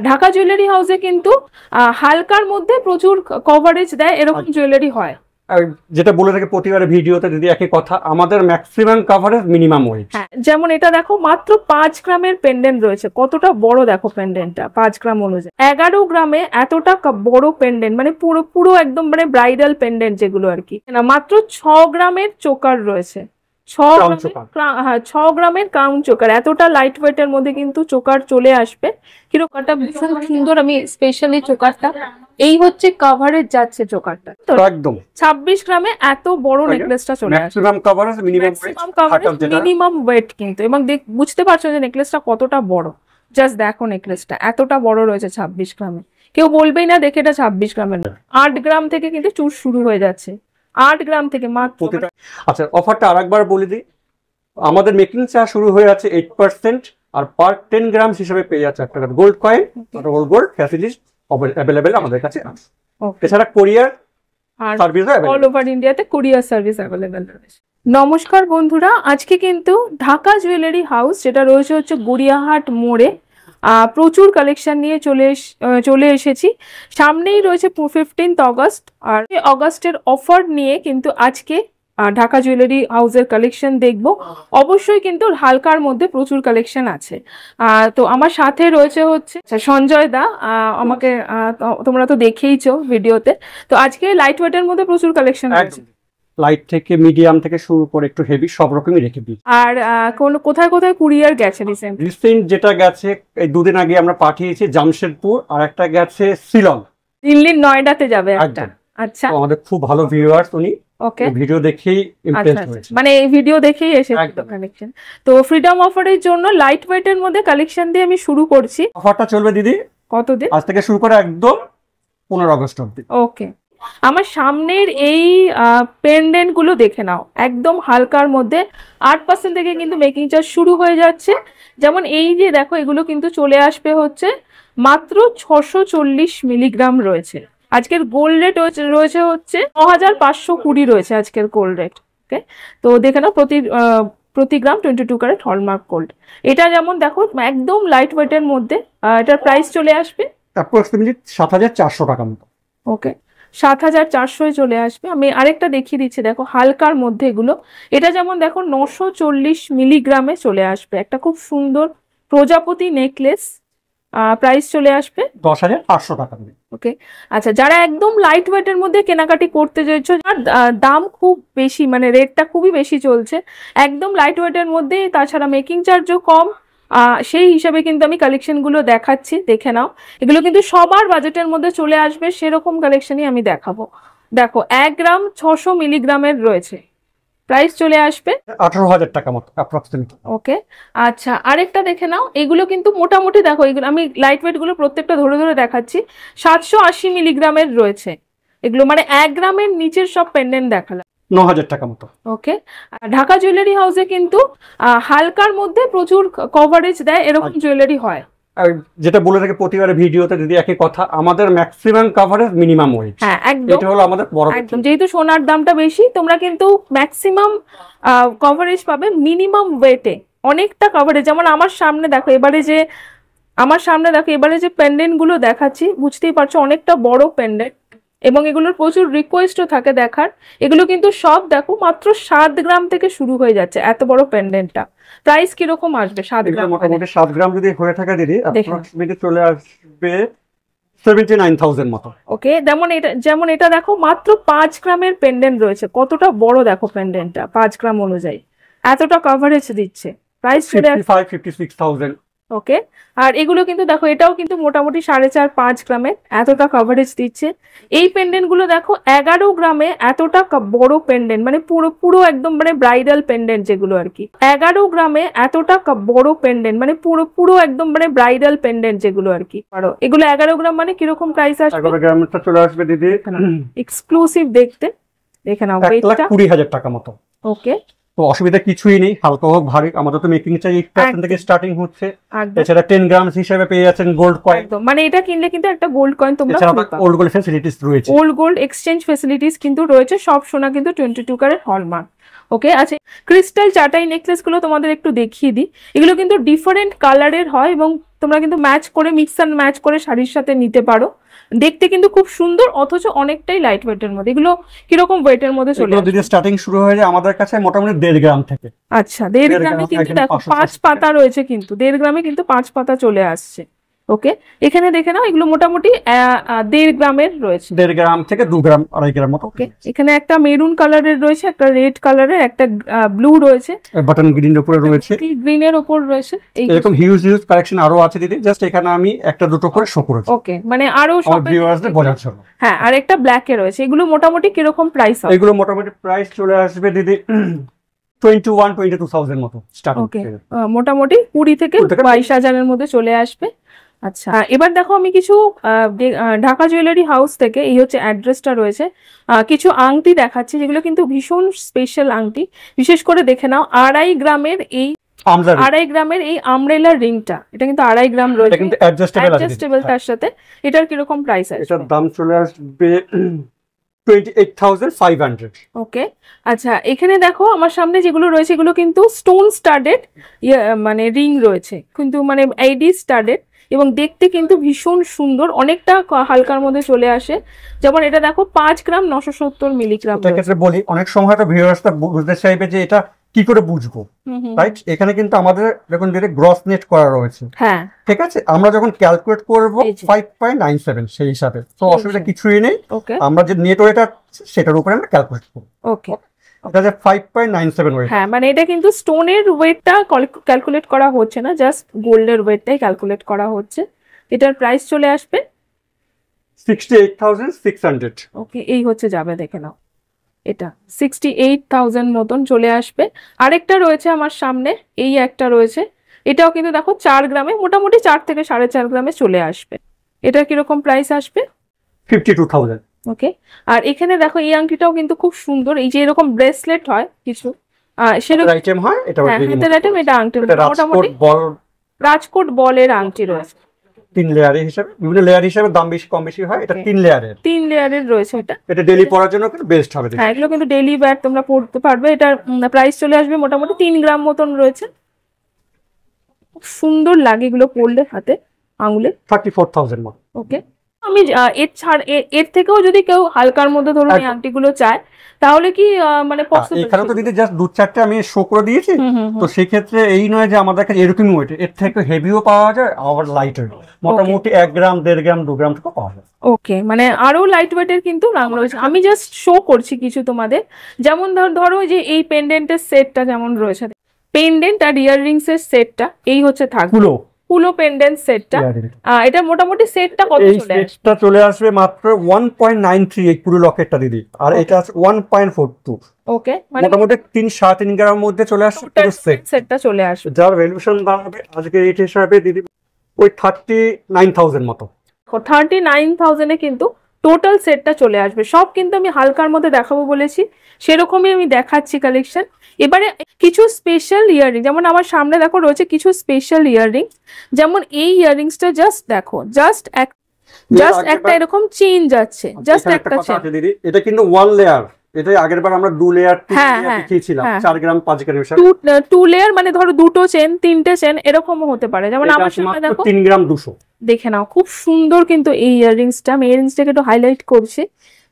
Dhaka jewellery হাউসে কিন্তু হালকার মধ্যে প্রচুর কভারেজ দেয়, এরকম জুয়েলারি হয়। যেটা বলে থাকে প্রতিবারে ভিডিওতে দিদি একই কথা, আমাদের ম্যাক্সিমাম কভারেজ মিনিমাম ওয়েট। যেমন এটা দেখো মাত্র 5 গ্রামের পেন্ডেন্ট রয়েছে, কতটা বড় দেখো পেন্ডেন্টটা 5 গ্রাম অনুযায়ী। 11 গ্রামে এতটা বড় পেন্ডেন্ট, মানে পুরো পুরো একদম মানে ব্রাইডাল পেন্ডেন্ট যেগুলো আর কি। না মাত্র 6 গ্রামের চোকার রয়েছে, 6 গ্রামের কাউন্ট চোকার। এতটা লাইট ওয়েটের মধ্যে কিন্তু চোকার চলে আসবে। কিরকমটা ভীষণ সুন্দর। আমি স্পেশালি চোকারটা, এই হচ্ছে কভারেজ যাচ্ছে চোকারটা, তো একদম 26 গ্রামে এত বড় নেকলেসটা চলে আসে। ম্যাক্সিমাম কভারেজ মিনিমাম ওয়েট কিন্তু, এবং বুঝতে পারছো যে নেকলেসটা কতটা বড়। জাস্ট দেখো নেকলেসটা এতটা বড় রয়েছে 26 গ্রামে, কেউ বলবেই না দেখে এটা 26 গ্রামের। 8 গ্রাম থেকে কিন্তু চুর শুরু হয়ে যাচ্ছে, 8 গ্রাম থেকে মাত্র। আচ্ছা অফারটা আরেকবার বলে দিই, আমাদের মেকিং চার্জ শুরু হয়ে যাচ্ছে 8%, আর পার 10 গ্রাম হিসেবে পেয়ে যাচ্ছে একটা gold coin. Gold facilities available আমাদের কাছে আছে। এছাড়া কোরিয়ার সার্ভিস অল ওভার ইন্ডিয়াতে কুরিয়ার সার্ভিস অ্যাভেলেবেল রয়েছে। নমস্কার বন্ধুরা, আজকে কিন্তু ঢাকা জুয়েলারি হাউস যেটা রয়েছে হচ্ছে গড়িয়াহাট মোড়ে প্রচুর কালেকশন নিয়ে চলে এসেছি। সামনেই রয়েছে 15th অগস্ট, আর অগস্টের অফার নিয়ে কিন্তু আজকে ঢাকা জুয়েলারি হাউসের কালেকশন দেখব। অবশ্যই কিন্তু হালকার মধ্যে প্রচুর কালেকশন আছে। তো আমার সাথে রয়েছে হচ্ছে সঞ্জয় দা, আমাকে তোমরা তো দেখেইছো ভিডিওতে। তো আজকে লাইট ওয়েটের মধ্যে প্রচুর কালেকশন আছে, লাইট থেকে মিডিয়াম থেকে শুরু করে একটু হেভি সব রকমই রেখে দিই। আর কোথায় কোথায় কুরিয়ার গেছে রিসেন্ট যেটা গেছে এই দুদিন আগে আমরা পাঠিয়েছি জামশেদপুর, আর একটা গেছে শিলং, দিল্লির নয়ডাতে যাবে একটা। আচ্ছা, আমাদের খুব ভালো ভিউয়ার্স উনি, ওকে ভিডিও দেখেই ইমপ্রেস হয়েছে, মানে এই ভিডিও দেখেই এসেছে কালেকশন। তো ফ্রিডম অফারের জন্য লাইট ওয়েটের মধ্যে কালেকশন দিয়ে আমি শুরু করছি। অফারটা চলবে দিদি কতদিন? আজ থেকে শুরু করে একদম 15 আগস্ট অবধি। ওকে, আমার সামনের এই পেন্ডেন্ট গুলো দেখে নাও, একদম হালকার মধ্যে 8% থেকে কিন্তু মেকিং চার্জ শুরু হয়ে যাচ্ছে। যেমন এই যে দেখো, এগুলো কিন্তু চলে আসবে হচ্ছে মাত্র 640 মিলিগ্রাম রয়েছে। আজকের গোল্ড রেট রয়েছে হচ্ছে 9520 রয়েছে আজকের গোল্ড রেট। ওকে, তো দেখে নাও প্রতি গ্রাম 22 ক্যারেট হলমার্ক গোল্ড। এটা যেমন দেখো একদম লাইট ওয়েটের মধ্যে, এটার প্রাইস চলে আসবে অ্যাপ্রক্সিমেটলি 7400 টাকা মতো। ওকে, 7400 চলে আসবে। আমি আরেকটা দেখিয়ে দিচ্ছি, দেখো হালকার মধ্যে এগুলো। এটা যেমন দেখো 940 মিলিগ্রামে চলে আসবে, একটা খুব সুন্দর প্রজাপতি নেকলেস। প্রাইস চলে আসবে 10500 টাকা। ওকে, আচ্ছা যারা একদম লাইট ওয়েটের মধ্যে কেনাকাটি করতে চাইছো, দাম খুব বেশি, মানে রেটটা খুবই বেশি চলছে, একদম লাইট ওয়েটের মধ্যে, তাছাড়া মেকিং চার্জও কম, সেই হিসাবে কিন্তু আমি কালেকশনগুলো দেখাচ্ছি, দেখে নাও। এগুলো কিন্তু সবার বাজেটের মধ্যে চলে আসবে, সেরকম কালেকশনই আমি দেখাবো। দেখো 1 গ্রাম 600 মিলিগ্রামের রয়েছে, প্রাইস চলে আসবে 18000 টাকা মতো অ্যাপ্রক্সিমেটলি। ওকে, আচ্ছা আরেকটা দেখে নাও। এগুলো কিন্তু মোটামুটি দেখো, এগুলো আমি লাইট ওয়েট গুলো প্রত্যেকটা ধরে ধরে দেখাচ্ছি। 780 মিলিগ্রামের রয়েছে এগুলো, মানে 1 গ্রামের নিচের সব পেন্ডেন্ট দেখালাম, 9000 টাকা মতো। ওকে, ঢাকা জুয়েলারি হাউসে কিন্তু হালকার মধ্যে প্রচুর কভারেজ দেয়, এরকম জুয়েলারি হয়। যেটা বলে থাকে প্রতিবারে ভিডিওতে দিদি একই কথা, আমাদের ম্যাক্সিমাম কভারেজ মিনিমাম ওয়েট। হ্যাঁ একদম, এটা হলো আমাদের বড় একদম। যেহেতু সোনার দামটা বেশি, তোমরা কিন্তু ম্যাক্সিমাম কভারেজ পাবে মিনিমাম ওয়েটে, অনেকটা কভারেজ। যেমন আমার সামনে দেখো এবারে যে পেন্ডেন্ট গুলো দেখাচ্ছি, বুঝতেই পারছো অনেকটা বড় পেন্ডেন্ট, এবং এগুলোর প্রচুর রিকোয়েস্টও থাকে দেখার। এগুলো কিন্তু সব দেখো মাত্র 7 গ্রাম থেকে শুরু হয়ে যাচ্ছে, এত বড় পেন্ডেন্টটা। প্রাইস কিরকম আসবে? 7 গ্রাম, মোটামুটি 7 গ্রাম যদি হয়ে থাকে দিদি অ্যাপ্রক্সিমেটলি চলে আসবে 79000 মতো। ওকে, যেমন এটা দেখো মাত্র 5 গ্রামের পেন্ডেন্ট রয়েছে, কতটা বড় দেখো পেন্ডেন্টটা 5 গ্রাম অনুযায়ী, এতটা কভারেজ দিচ্ছে। প্রাইস চলে আসবে 55-56,000। ওকে, আর এগুলো কিন্তু দেখো, এটাও কিন্তু মোটামুটি 4.5-5 গ্রামের, এতটা কভারেজ দিচ্ছে। এই পেন্ডেন্ট গুলো দেখো 11 গ্রামে এতটা বড় পেন্ডেন্ট, মানে পুরো পুরো একদম মানে ব্রাইডাল পেন্ডেন্ট যেগুলো আর কি। 11 গ্রামে এতটা বড় পেন্ডেন্ট, মানে পুরো পুরো একদম মানে ব্রাইডাল পেন্ডেন্ট যেগুলো আর কি। এগুলো 11 গ্রাম মানে কিরকম প্রাইস আসবে? 11 গ্রামটা চলে আসবে দিদি এক্সক্লুসিভ দেখতে, দেখে নাও, 1,20,000 টাকা মতো। ওকে, তো অসুবিধা কিছুই নেই, হালকা হোক ভারী, আমাদের তো মেকিং চার্জ 8% থেকে স্টার্টিং হচ্ছে। এছাড়া 10 গ্রাম হিসেবে পেয়ে যাচ্ছেন গোল্ড কয়েন, মানে এটা কিনলে কিন্তু একটা গোল্ড কয়েন তোমরা পাবে। ওল্ড গোল্ড ফ্যাসিলিটিস রয়েছে, ওল্ড গোল্ড এক্সচেঞ্জ ফ্যাসিলিটিস কিন্তু রয়েছে, সব সোনা কিন্তু 22 ক্যারেট হলমার্ক। ওকে, আচ্ছা ক্রিস্টাল চাটাই নেকলেস গুলো তোমাদের একটু দেখিয়ে দিই। এগুলো কিন্তু ডিফারেন্ট কালারের হয়, এবং তোমরা কিন্তু ম্যাচ করে মিক্স অ্যান্ড ম্যাচ করে শাড়ির সাথে নিতে পারো। দেখতে কিন্তু খুব সুন্দর, অথচ অনেকটাই লাইট ওয়েটের মধ্যে। এগুলো কিরকম ওয়েটের মধ্যে চলে আসে? যদি স্টার্টিং শুরু হয়ে যায় আমাদের কাছে মোটামুটি 1.5 গ্রাম থেকে। আচ্ছা, 1.5 গ্রামে কিন্তু দেখো 5 পাতা রয়েছে, কিন্তু 1.5 গ্রামে কিন্তু 5 পাতা চলে আসছে। ওকে, এখানে দেখে নাও এগুলো মোটামুটি 1.5 গ্রামের রয়েছে, 1.5 গ্রাম থেকে 2 গ্রাম 2.5 গ্রাম মতো। ওকে, এখানে একটা মেরুন কালারের রয়েছে, একটা রেড কালারের, একটা ব্লু রয়েছে, বাটন গ্রিন এর উপরে রয়েছে, গ্রিনের উপর রয়েছে। এরকম হিউজ হিউজ কালেকশন আরো আছে দিদি, জাস্ট এখানে আমি একটা দুটো করে শো করেছি। ওকে, মানে আরো সব ভিউয়ার্সদের বোঝার জন্য। হ্যাঁ, আর একটা ব্ল্যাক এ রয়েছে। এগুলো মোটামুটি কিরকম প্রাইস হবে? এগুলো মোটামুটি প্রাইস চলে আসবে দিদি 21-22,000 মতো স্টার্টিং। ওকে, মোটামুটি 20 থেকে 22,000 এর মধ্যে চলে আসবে। আচ্ছা, এবার দেখো আমি কিছু ঢাকা জুয়েলারি হাউস থেকে, এই হচ্ছে অ্যাড্রেসটা রয়েছে, কিছু আংটি দেখাচ্ছি যেগুলো কিন্তু ভীষণ স্পেশাল আংটি। বিশেষ করে দেখে নাও 2.5 গ্রামের এই 2.5 গ্রামের এই আমব্রেলা রিংটা, এটা কিন্তু 2.5 গ্রাম রয়েছে, কিন্তু অ্যাডজাস্টেবল তার সাথে। এটার কিরকম প্রাইস আছে? এটার দাম চলে আসবে 28,500। ওকে, আচ্ছা, এখানে দেখো আমার সামনে যেগুলো রয়েছে এগুলো কিন্তু স্টোন স্টাডেড মানে রিং রয়েছে, কিন্তু মানে আইডি স্টাডেড, এবং দেখতে কিন্তু ভীষণ সুন্দর, অনেকটা হালকার মধ্যে চলে আসে। যেমন এটা দেখো 5 গ্রাম 970 মিলিগ্রাম। ক্ষেত্রে বলি অনেক সময় হয়তো ভিউয়ার্সটা বুঝতে চাইবে যে এটা কি করে বুঝবো, রাইট? এখানে কিন্তু আমাদের দেখুন যেটা গ্রস নেট করা রয়েছে, হ্যাঁ ঠিক আছে, আমরা যখন ক্যালকুলেট করব 5.97 সেই হিসাবে, তো অসুবিধা কিছুই নেই। আমরা যে নেট ওয়েট সেটার উপরে আমরা ক্যালকুলেট করব। ওকে, এটা যে 5.97 ওয়েট, হ্যাঁ, মানে এটা কিন্তু স্টোনের ওয়েটটা ক্যালকুলেট করা হচ্ছে না, জাস্ট গোল্ডের ওয়েটটাই ক্যালকুলেট করা হচ্ছে। এটার প্রাইস চলে আসবে 68,600। ওকে, এই হচ্ছে যাবে, দেখে নাও, এটা 68,000 মতন চলে আসবে। আরেকটা রয়েছে আমার সামনে, এই একটা রয়েছে, এটাও কিন্তু দেখো 4 গ্রামে, মোটামুটি 4 থেকে 4.5 গ্রামে চলে আসবে। এটার কিরকম প্রাইস আসবে? 52,000। ওকে, আর এখানে দেখো এই আংটিটাও কিন্তু খুব সুন্দর, এই যে এরকম ব্রেসলেট হয় কিছু সেরকম আইটেম হয়, এটা এটা আংটি মোটামুটি রাজকোট বলের আংটি রয়েছে, 3 লেয়ারের হিসাবে, বিভিন্ন লেয়ার হিসাবে দাম বেশি কম বেশি হয়। এটা 3 লেয়ারের রয়েছে। এটা ডেইলি পরার জন্য কিন্তু বেস্ট হবে। হ্যাঁ, এগুলো কিন্তু ডেইলি ওয়্যার তোমরা পরতে পারবে। এটার প্রাইস চলে আসবে মোটামুটি 3 গ্রাম মতন রয়েছে। খুব সুন্দর লাগে এগুলো পরলে হাতে আঙুলে। 34,000 মতো। ওকে, আমি এর থেকেও যদি কেউ হালকার মধ্যে ধরুন এই আংটিগুলো চায় তাহলে কি মানে পসিবল? এখানে তো দিদি জাস্ট 2-4টা আমি শো করে দিয়েছি, তো সেই ক্ষেত্রে এই নয় যে আমাদের কাছে এরকমই ওয়েট, এর থেকে হেভিও পাওয়া যায়, আবার লাইটার, মোটামুটি 1 গ্রাম 1.5 গ্রাম 2 গ্রাম থেকে পাওয়া যায়। ওকে, মানে আরো লাইট ওয়েটের কিন্তু রাং রয়েছে। আমি জাস্ট শো করছি কিছু তোমাদের, যেমন ধরো যে এই পেন্ডেন্টের সেটটা যেমন রয়েছে, পেন্ডেন্ট আর ইয়াররিংস এর সেটটা এই হচ্ছে থাকবে পুলো পেন্ডেন্ট সেটটা। এটা মোটামুটি সেটটা কত চলে আসবে? সেটটা চলে আসবে মাত্র 1.93 পুরো লকেটটা দিদি, আর এটা আছে 1.42। ওকে, মানে মোটামুটি 3-3.5 গ্রামের মধ্যে চলে আসবে পুরো সেটটা চলে আসবে, যার ভ্যালুয়েশন দাঁড়াবে আজকে রেট হিসাবে দিদি ওই 39,000 মতো। 39,000 এ কিন্তু টোটাল সেটটা চলে আসবে। সব কিন্তু আমি হালকার মধ্যে দেখাবো বলেছি, সেরকমই আমি দেখাচ্ছি কালেকশন। এবারে কিছু স্পেশাল ইয়াররিং, যেমন আমার সামনে দেখো রয়েছে কিছু স্পেশাল ইয়াররিং, যেমন এই ইয়াররিংসটা জাস্ট দেখো, জাস্ট একটা এরকম চেইন যাচ্ছে, জাস্ট একটা চেইন। দিদি এটা কিন্তু 1 লেয়ার, এটাই আগের বার আমরা 2 লেয়ার দেখিয়েছিলাম, 4 গ্রাম 5 গ্রাম 2 লেয়ার, মানে ধরো দুটো চেন 3টে চেন এরকমও হতে পারে। যেমন আমার সামনে দেখো 3 গ্রাম 200, দেখে নাও খুব সুন্দর কিন্তু এই ইয়াররিংসটা। আমি ইয়াররিংসটাকে একটু হাইলাইট করছি,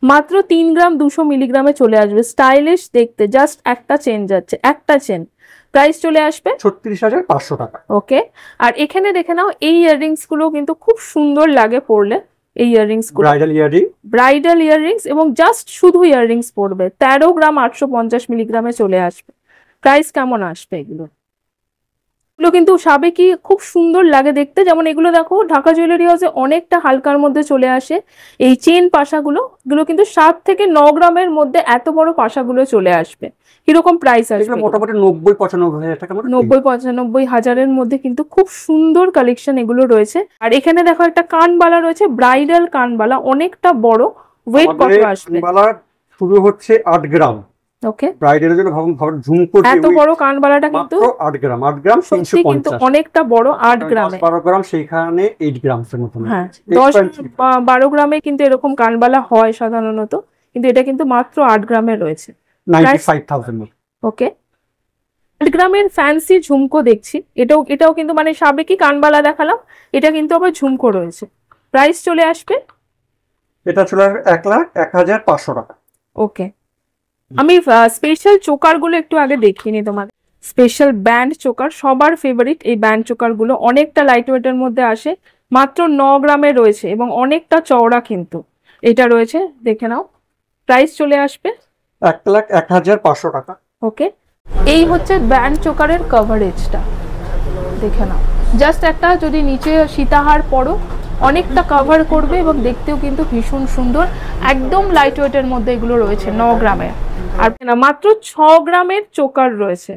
মাত্র 3 গ্রাম 200 মিলিগ্রামে চলে আসবে, স্টাইলিশ দেখতে, জাস্ট একটা চেন যাচ্ছে, একটা চেন। প্রাইস চলে আসবে 36,500 টাকা। ওকে, আর এখানে দেখে নাও এই ইয়াররিংস গুলো কিন্তু খুব সুন্দর লাগে পরলে। এই ইয়াররিংস গুলো ব্রাইডাল ইয়াররিংস, এবং জাস্ট শুধু ইয়াররিংস পড়বে 13 গ্রাম 850 মিলিগ্রামে চলে আসবে। প্রাইস কেমন আসবে এগুলো? এগুলো কিন্তু সাবেকি খুব সুন্দর লাগে দেখতে। যেমন এগুলো দেখো ঢাকা জুয়েলারি হাউসে অনেকটা হালকার মধ্যে চলে আসে এই চেন পাশাগুলো, এগুলো কিন্তু 7 থেকে 9 গ্রামের মধ্যে এত বড় পাশাগুলো চলে আসবে। কিরকম প্রাইস আসবে? মোটামুটি 90-95 টাকা, 90-95 হাজারের মধ্যে কিন্তু খুব সুন্দর কালেকশন এগুলো রয়েছে। আর এখানে দেখো একটা কানবালা রয়েছে, ব্রাইডাল কানবালা, অনেকটা বড়। ওয়েট কত আসবে? কানবালা শুরু হচ্ছে 8 গ্রাম। ওকে, ব্রাইডালের জন্য ভাবুন ঝুমকো, এত বড় কানবালাটা কিন্তু 8 গ্রাম 350, কিন্তু অনেকটা বড়। 8 গ্রামে 12 গ্রাম, সেইখানে 8 গ্রাম এর মতো। হ্যাঁ, 10-12 গ্রামে কিন্তু এরকম কানবালা হয় সাধারণত, কিন্তু এটা কিন্তু মাত্র 8 গ্রামে রয়েছে, 95,000। ওকে, 8 গ্রামের ফ্যান্সি ঝুমকো দেখছি, এটাও কিন্তু মানে সাবেকি কানবালা দেখালাম, এটা কিন্তু আবার ঝুমকো রয়েছে। প্রাইস চলে আসবে, এটা চলে আসবে 1,01,500 টাকা। ওকে। আমি স্পেশাল চোকার গুলো একটু আগে দেখিয়ে নি তোমাদের। স্পেশাল ব্যান্ড চোকার, সবার ফেভারিট এই ব্যান্ড চোকার গুলো, অনেকটা লাইট ওয়েটের মধ্যে আসে, মাত্র 9 গ্রামে রয়েছে এবং অনেকটা চওড়া কিন্তু এটা রয়েছে, দেখে নাও। প্রাইস চলে আসবে 1,01,500 টাকা। ওকে, এই হচ্ছে ব্যান্ড চোকারের কভারেজটা, দেখে নাও। জাস্ট একটা যদি নিচে সীতাহার পরো অনেকটা কভার করবে এবং দেখতেও কিন্তু ভীষণ সুন্দর, একদম লাইট ওয়েটের মধ্যে এগুলো রয়েছে 9 গ্রামের। আর না মাত্র 6 গ্রামের চোকার রয়েছে,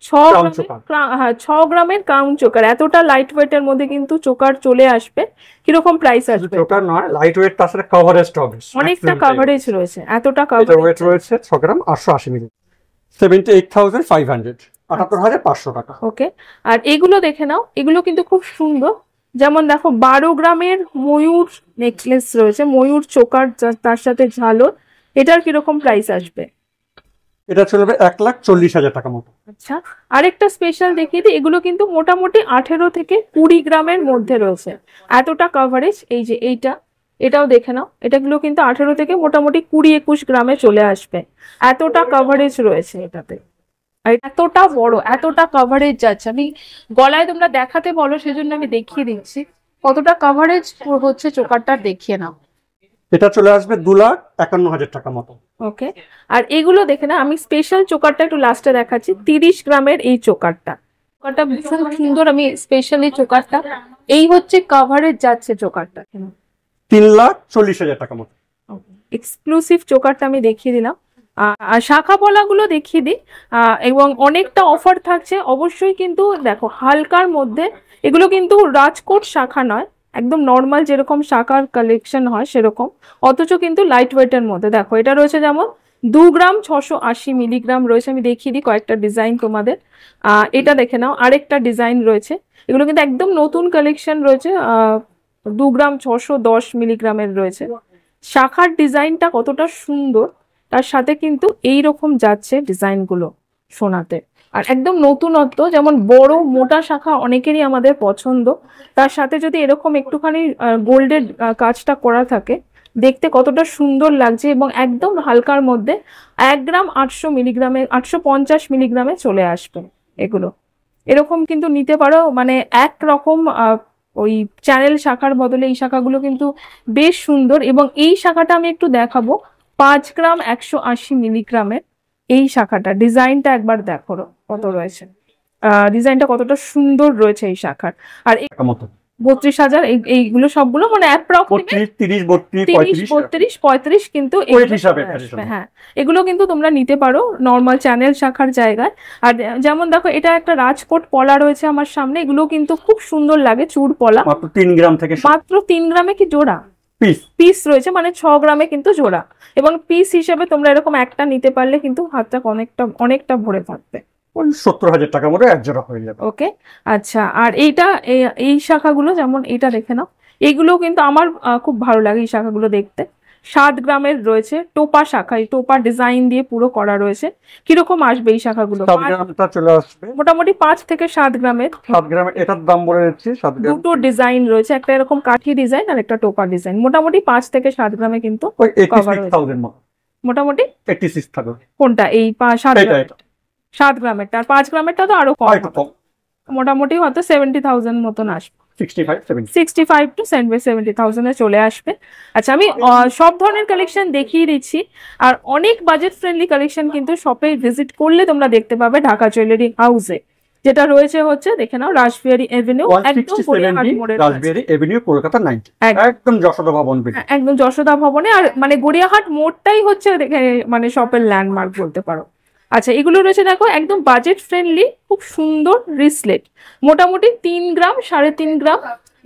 6 গ্রামের কাউন্ট চোকার, এতটা লাইট ওয়েটের মধ্যে কিন্তু চোকার চলে আসবে। কিরকম প্রাইস আসবে? চোকার নয়, লাইট ওয়েট, তার সাথে কভারেজটা হবে, অনেকটা কভারেজ রয়েছে, এতটা কভারেজ। ওয়েট রয়েছে 6 গ্রাম 880 মিলি, 78,500, 78,500 টাকা। ওকে, আর এগুলো দেখে নাও, এগুলো কিন্তু খুব সুন্দর। যেমন দেখো 12 গ্রামের ময়ূর নেকলেস রয়েছে, ময়ূর চোকার তার সাথে ঝালর, এটার কিরকম প্রাইস আসবে? এটা চলবে 1,40,000 টাকা মতো। আচ্ছা, আরেকটা স্পেশাল দেখিয়ে দিই, এগুলো কিন্তু মোটামুটি 18 থেকে 20 গ্রামের মধ্যে রয়েছে, এতটা কভারেজ। এই যে এটাও দেখে নাও, এটাগুলো কিন্তু 18 থেকে মোটামুটি 20-21 গ্রামে চলে আসবে, এতটা কভারেজ রয়েছে এটাতে। আর এতটা বড়, এতটা কভারেজ যাচ্ছে, আমি গলায় তোমরা দেখাতে বলো সেজন্য আমি দেখিয়ে দিচ্ছি কতটা কভারেজ হচ্ছে চোকারটা, দেখিয়ে নাও। এটা চলে আসবে 2,51,000 টাকা মতো। ওকে, আর এগুলো দেখে না, আমি স্পেশাল চোকারটা একটু লাস্টে দেখাচ্ছি, 30 গ্রামের এই চোকারটা ভীষণ সুন্দর। আমি স্পেশালি চোকারটা, এই হচ্ছে কভারেজ যাচ্ছে চোকারটা, 3,40,000 টাকা মতো। এক্সক্লুসিভ চোকারটা আমি দেখিয়ে দিলাম। আর শাখা পলাগুলো দেখিয়ে দিই, এবং অনেকটা অফার থাকছে অবশ্যই। কিন্তু দেখো হালকার মধ্যে, এগুলো কিন্তু রাজকোট শাখা নয়, একদম নর্মাল যেরকম শাখার কালেকশন হয় সেরকম, অথচ কিন্তু লাইট ওয়েটের মধ্যে। দেখো এটা রয়েছে যেমন 2 গ্রাম 680 মিলিগ্রাম রয়েছে, আমি দেখিয়ে দিই কয়েকটা ডিজাইন তোমাদের। এটা দেখে নাও, আরেকটা ডিজাইন রয়েছে, এগুলো কিন্তু একদম নতুন কালেকশন রয়েছে। 2 গ্রাম 610 মিলিগ্রামের রয়েছে। শাখার ডিজাইনটা কতটা সুন্দর, তার সাথে কিন্তু এই রকম যাচ্ছে ডিজাইনগুলো সোনাতে, আর একদম নতুনত্ব। যেমন বড় মোটা শাখা অনেকেরই আমাদের পছন্দ, তার সাথে যদি এরকম একটুখানি গোল্ডের কাজটা করা থাকে, দেখতে কতটা সুন্দর লাগছে। এবং একদম হালকার মধ্যে 1 গ্রাম 800 মিলিগ্রামে 850 মিলিগ্রামে চলে আসবে এগুলো। এরকম কিন্তু নিতে পারো, মানে একরকম ওই চ্যানেল শাখার বদলে এই শাখাগুলো কিন্তু বেশ সুন্দর। এবং এই শাখাটা আমি একটু দেখাবো, 5 গ্রাম 180 মিলিগ্রামের এই শাখাটা, ডিজাইনটা একবার দেখো কত রয়েছে, ডিজাইনটা কতটা সুন্দর রয়েছে এই শাখার। আর 32,000, এইগুলো সবগুলো মানে অ্যাপ্রক্সিমেট 30-32-35 কিন্তু হ্যাঁ, এগুলো কিন্তু তোমরা নিতে পারো নর্মাল চ্যানেল শাখার জায়গায়। আর যেমন দেখো এটা একটা রাজকোট পলা রয়েছে আমার সামনে, এগুলো কিন্তু খুব সুন্দর লাগে, চূড় পলা, মাত্র 3 গ্রাম থেকে, মাত্র 3 গ্রামে কি জোড়া পিস রয়েছে, মানে 6 গ্রামে কিন্তু জোড়া। এবং পিস হিসেবে তোমরা এরকম একটা নিতে পারলে কিন্তু হাতটা অনেকটা ভরে থাকবে, 70,000 টাকার মধ্যে এক জোড়া হয়ে যাবে। ওকে, আচ্ছা। আর এই শাখাগুলো, যেমন এটা দেখে নাও, এগুলো কিন্তু আমার খুব ভালো লাগে এই শাখাগুলো দেখতে। 7 গ্রামের রয়েছে, টোপা শাখা, এই টোপা ডিজাইন দিয়ে পুরো করা রয়েছে। কিরকম আসবে এই শাখাগুলো? 7 গ্রামটা চলে আসবে মোটামুটি 5 থেকে 7 গ্রামের। 7 গ্রামের এটার দাম বলে দিচ্ছি, 7 গ্রাম দুটো ডিজাইন রয়েছে, একটা এরকম কাঠি ডিজাইন আর একটা টোপা ডিজাইন। মোটামুটি 5 থেকে 7 গ্রামে কিন্তু ওই 86,000 মতো, মোটামুটি 86 থাকবে। কোনটা? এই 7 গ্রামেরটা। আর 5 গ্রামেরটা তো আরো কম, মোটামুটি হয়তো 70,000 মতন আসবে, 65 to 70,000 চলে আসবে। আচ্ছা, আমি সব ধরনের কালেকশন দেখিয়ে দিচ্ছি, আর অনেক বাজেট ফ্রেন্ডলি কালেকশন কিন্তু শপে ভিজিট করলে তোমরা দেখতে পাবে ঢাকা জুয়েলারি হাউসে, যেটা রয়েছে হচ্ছে দেখে নাও রাসবিহারী এভিনিউ, একদম রাসবিহারী এভিনিউ, কলকাতা 90, একদম যশোদা ভবন, একদম যশোদা ভবনে। আর মানে গড়িয়াহাট মোড়টাই হচ্ছে মানে শপের ল্যান্ডমার্ক বলতে পারো। আচ্ছা, এগুলো রয়েছে দেখো একদম বাজেট ফ্রেন্ডলি, খুব সুন্দর রিসলেট, মোটামুটি 3 গ্রাম 3.5 গ্রাম।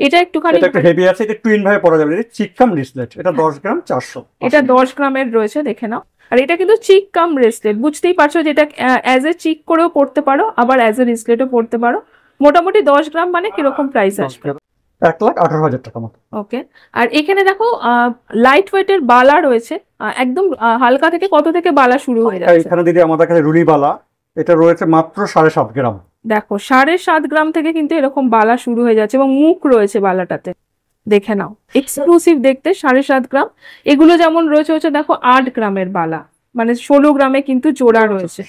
এটা একটুখানি হেভি আছে, এটা টুইন ভাবে পরা যাবে, চিক কাম রিসলেট, এটা 10 গ্রাম 400, এটা 10 গ্রামের রয়েছে, দেখে নাও। আর এটা কিন্তু চিক কাম রিসলেট, বুঝতেই পারছো যেটা অ্যাজ এ চিক করেও পড়তে পারো, আবার অ্যাজ এ রিসলেটও পড়তে পারো। মোটামুটি 10 গ্রাম মানে কিরকম প্রাইস আসবে? 1,18,000 টাকা মতো। ওকে, আর এখানে দেখো লাইট ওয়েটের বালা রয়েছে, একদম হালকা থেকে কত থেকে বালা শুরু হয়ে যাচ্ছে? এখানে দিদি আমাদের কাছে রুলি বালা এটা রয়েছে মাত্র 7.5 গ্রাম। দেখো 7.5 গ্রাম থেকে কিন্তু এরকম বালা শুরু হয়ে যাচ্ছে এবং মুখ রয়েছে বালাটাতে, দেখে নাও এক্সক্লুসিভ দেখতে। 7.5 গ্রাম। এগুলো যেমন রয়েছে হচ্ছে দেখো 8 গ্রামের বালা, মানে 16 গ্রামে কিন্তু জোড়া রয়েছে।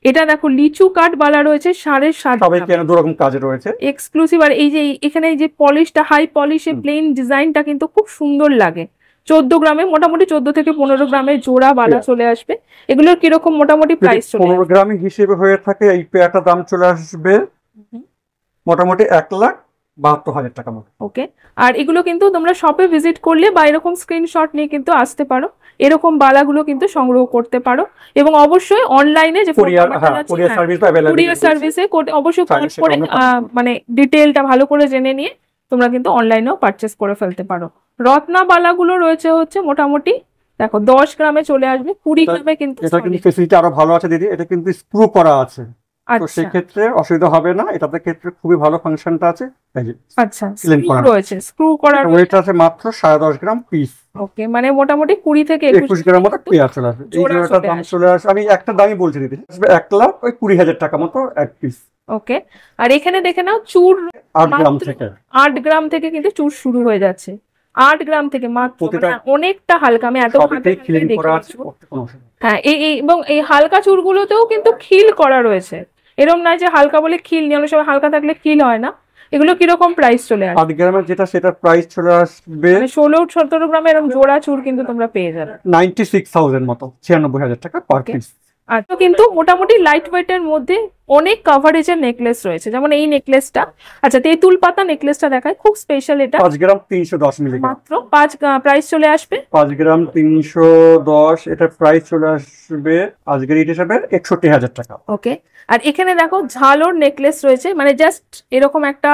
এটা দেখো লিচু কাট বালা রয়েছে 7.5 সবাই কেন দু রকম কাজে রয়েছে এক্সক্লুসিভ। আর এই যে এখানে এই যে পলিশটা, হাই পলিশে প্লেন ডিজাইনটা কিন্তু খুব সুন্দর লাগে। 14 গ্রামে মোটামুটি 14 থেকে 15 গ্রামের জোড়া বালা চলে আসবে। এগুলোর কিরকম মোটামুটি প্রাইস চলে 15 গ্রাম হিসেবে হয়ে থাকে এই পেয়ারটার দাম চলে আসবে মোটামুটি 1,72,000 টাকা মতো। ওকে। আর এগুলো কিন্তু তোমরা শপে ভিজিট করলে বা এরকম স্ক্রিনশট নিয়ে কিন্তু আসতে পারো, এরকম বালাগুলো কিন্তু সংগ্রহ করতে পারো। এবং অবশ্যই অনলাইনে যে কুরিয়ার সার্ভিস अवेलेबल, কুরিয়ার সার্ভিসে অবশ্যই কল করে মানে ডিটেইলটা ভালো করে জেনে নিয়ে তোমরা কিন্তু অনলাইনেও পারচেজ করে ফেলতে পারো। রত্না বালাগুলো রয়েছে হচ্ছে মোটামুটি দেখো 10 গ্রামে চলে আসবে, 20 গ্রামে কিন্তু এটা কিন্তু ফেসিলিটি আরো ভালো আছে দিদি, এটা কিন্তু স্ক্রু করা আছে, তো সেই ক্ষেত্রে অসুবিধা হবে না। এটাতে ক্ষেত্রে খুবই ভালো ফাংশনটা আছে। এই যে আচ্ছা স্ক্রু রয়েছে, স্ক্রু করা ওয়েট আছে মাত্র 10.5 গ্রাম পিস। ওকে, মানে মোটামুটি 20 থেকে 21 গ্রাম মতো পেয়ার চলে আসবে। এই জোড়াটার দাম চলে আসে, আমি একটা দামই বলছি দিদি, আসবে 1,20,000 টাকা মতো এক পিস। ওকে। আর এখানে দেখে নাও চুর 8 গ্রাম থেকে, 8 গ্রাম থেকে কিন্তু চুর শুরু হয়ে যাচ্ছে। 8 গ্রাম থেকে মাত্র, অনেকটা হালকা। আমি এত হ্যাঁ, এবং এই হালকা চুরগুলোতেও কিন্তু খিল করা রয়েছে। এরকম নয় যে হালকা বলে খিল নেই, অনেক সময় হালকা থাকলে খিল হয় না। এগুলো কিরকম প্রাইস চলে আসবে? 8 গ্রামের যেটা সেটার প্রাইস চলে আসবে 16-17 গ্রামের এরকম জোড়া চুর কিন্তু তোমরা পেয়ে যাবে 96,000 মতো, 96,000 টাকা পার পিস। আচ্ছা, কিন্তু মোটামুটি লাইট ওয়েট এর মধ্যে অনেক কভারেজের নেকলেস রয়েছে, যেমন এই নেকলেসটা। আচ্ছা, তেঁতুল পাতা নেকলেসটা দেখায়, খুব স্পেশাল। এটা 5 গ্রাম 310 মিলি, মাত্র 5 প্রাইস চলে আসবে 5 গ্রাম 310, এটা প্রাইস চলে আসবে আজকের রেট হিসাবে 61,000 টাকা। ওকে। আর এখানে দেখো ঝালর নেকলেস রয়েছে, মানে জাস্ট এরকম একটা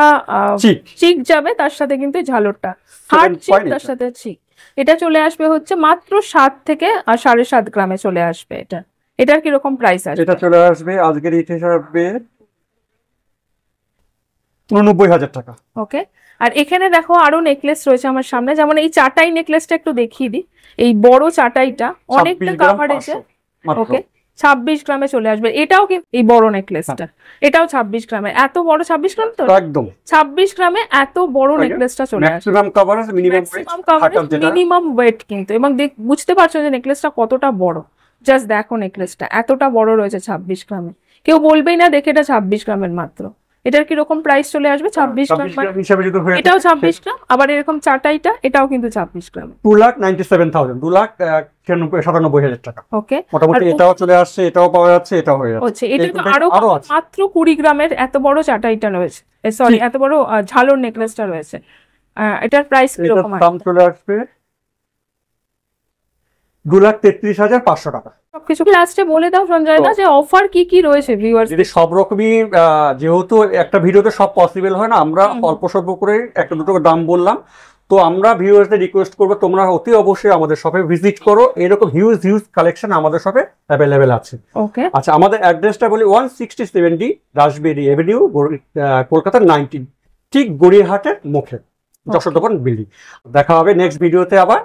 চিক যাবে, তার সাথে কিন্তু ঝালরটা হার্ড চিক, তার সাথে চিক। এটা চলে আসবে হচ্ছে মাত্র 7 থেকে 7.5 গ্রামে চলে আসবে। এটার কিরকম প্রাইস আছে? এটা চলে আসবে আজকের রেট হিসাবে 89,000 টাকা। ওকে। আর এখানে দেখো আরো নেকলেস রয়েছে আমার সামনে, যেমন এই চাটাই নেকলেসটা একটু দেখিয়ে দিই। এই বড় চাটাইটা অনেকটা কভারেজে, ওকে, 26 গ্রামে চলে আসবে। এটাও কিন্তু এই বড় নেকলেসটা, এটাও 26 গ্রামে। এত বড় 26 গ্রাম তো একদম 26 গ্রামে এত বড় নেকলেসটা চলে আসবে। ম্যাক্সিমাম কভারেজ, মিনিমাম ওয়েট কিন্তু। এবং বুঝতে পারছো যে নেকলেসটা কতটা বড়। জাস্ট দেখো নেকলেসটা এতটা বড় রয়েছে 26 গ্রামে, কেউ বলবেই না দেখে এটা 26 গ্রামের মাত্র। এটার কিরকম প্রাইস চলে আসবে? 26 গ্রাম হিসাবে এটাও 26 গ্রাম। আবার এরকম চাটাইটা, এটাও কিন্তু 26 গ্রাম, 2,97,000, 2,97,000 টাকা। ওকে। মোটামুটি এটাও চলে আসছে, এটাও পাওয়া যাচ্ছে, এটাও হয়ে যাচ্ছে। এটা তো আরো মাত্র 20 গ্রামের এত বড় চাটাইটা রয়েছে, সরি এত বড় ঝালর নেকলেসটা রয়েছে। এটার প্রাইস কিরকম আছে? দাম চলে আসবে 2,33,500 টাকা। সবকিছু লাস্টে বলে দাও সঞ্জয় দা, যে অফার কি কি রয়েছে ভিউয়ার্স। যদি সব রকমই, যেহেতু একটা ভিডিওতে সব পসিবল হয় না, আমরা অল্প স্বল্প করে একটা দুটো দাম বললাম, তো আমরা ভিউয়ার্সদের রিকোয়েস্ট করবো তোমরা অতি অবশ্যই আমাদের শপে ভিজিট করো। এরকম হিউজ কালেকশন আমাদের শপে অ্যাভেলেবেল আছে। ওকে। আচ্ছা, আমাদের অ্যাড্রেসটা বলি 16070 রাসবেরি এভিনিউ, কলকাতা 19, ঠিক গড়িয়াহাটের মুখে, যশোর দোকান বিল্ডিং। দেখা হবে নেক্সট ভিডিওতে আবার।